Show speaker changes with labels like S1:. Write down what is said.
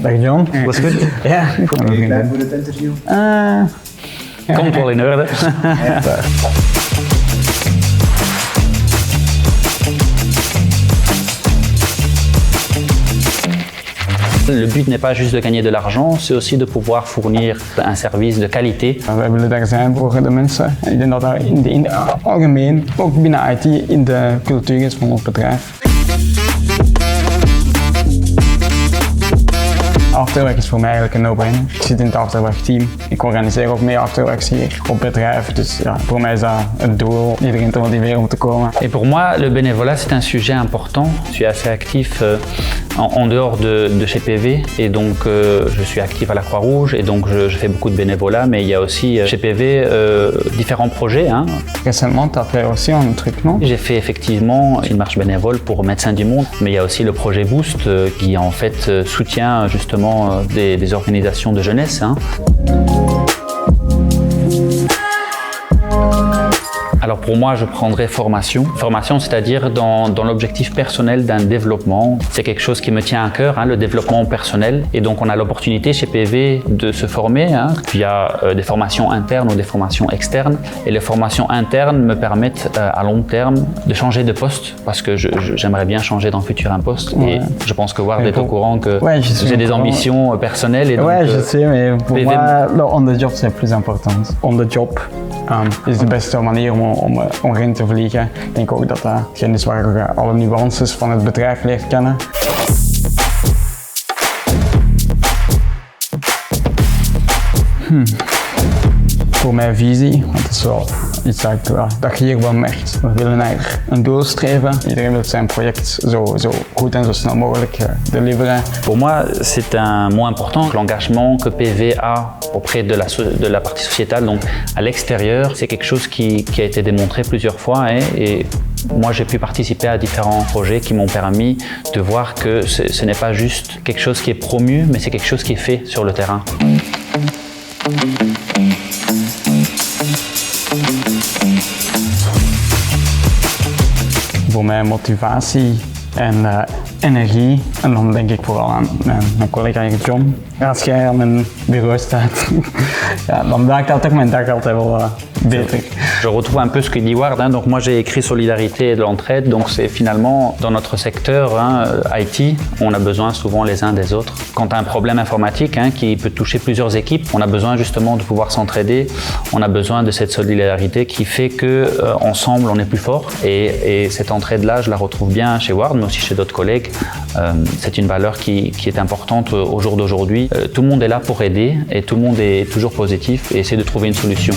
S1: Dag John.
S2: Was goed?
S1: Ja.
S3: Ben je klaar voor het interview?
S2: Komt wel in orde. Le but n'est pas juste de gagner de l'argent, c'est aussi de pouvoir fournir un service de qualité.
S1: Wij willen daar zijn voor de mensen. Ik denk dat dat in het algemeen, ook binnen IT, in de cultuur is van ons bedrijf. Afterwork is voor mij eigenlijk een no-brainer. Ik zit in het Afterwork team. Ik organiseer ook mee Afterworks hier op bedrijf. Dus ja, voor mij is dat het doel, iedereen te motiveren om te komen.
S2: Et pour moi, le bénévolat, c'est un sujet important. Je suis assez actif en dehors de chez PV et donc je suis actif à la Croix-Rouge et donc je fais beaucoup de bénévolat, mais il y a aussi chez PV différents projets. Hein.
S1: Récemment, tu as fait aussi un truc, non?
S2: J'ai fait effectivement une marche bénévole pour Médecins du Monde, mais il y a aussi le projet Boost qui en fait soutient justement des organisations de jeunesse. Hein. Alors pour moi, je prendrais formation. Formation, c'est-à-dire dans l'objectif personnel d'un développement. C'est quelque chose qui me tient à cœur, hein, le développement personnel. Et donc on a l'opportunité chez PV de se former. Hein. Il y a des formations internes ou des formations externes. Et les formations internes me permettent à long terme de changer de poste parce que j'aimerais bien changer dans le futur un poste. Ouais. Et je pense que Ward est au courant que j'ai des ambitions personnelles. Et donc,
S1: ouais, je sais, mais pour PV... moi, le on the job c'est plus important. On the job is de beste manier om erin te vliegen. Ik denk ook dat dat hetgeen is waar je alle nuances van het bedrijf leert kennen. Voor mijn visie, want dat is wel iets dat je hier wel merkt. We willen eigenlijk een doel streven. Iedereen wil zijn project zo goed en zo snel mogelijk deliveren.
S2: Pour moi, c'est un mot important. L'engagement que PV a auprès de la partie sociétale, donc à l'extérieur, c'est quelque chose qui a été démontré plusieurs fois. Et moi, j'ai pu participer à différents projets qui m'ont permis de voir que ce n'est pas juste quelque chose qui est promu, mais c'est quelque chose qui est fait sur le terrain.
S1: Voor mij motivatie en energie. En dan denk ik vooral aan mijn collega John. Als jij aan mijn bureau staat, ja, dan maakt dat toch mijn dag altijd wel beter.
S2: Je retrouve un peu ce que dit Ward. Hein. Donc moi j'ai écrit solidarité et de l'entraide. Donc c'est finalement dans notre secteur hein, IT, on a besoin souvent les uns des autres. Quand tu as un problème informatique hein, qui peut toucher plusieurs équipes, on a besoin justement de pouvoir s'entraider. On a besoin de cette solidarité qui fait que ensemble on est plus fort. Et cette entraide-là, je la retrouve bien chez Ward, mais aussi chez d'autres collègues. C'est une valeur qui est importante au jour d'aujourd'hui. Tout le monde est là pour aider et tout le monde est toujours positif et essaie de trouver une solution.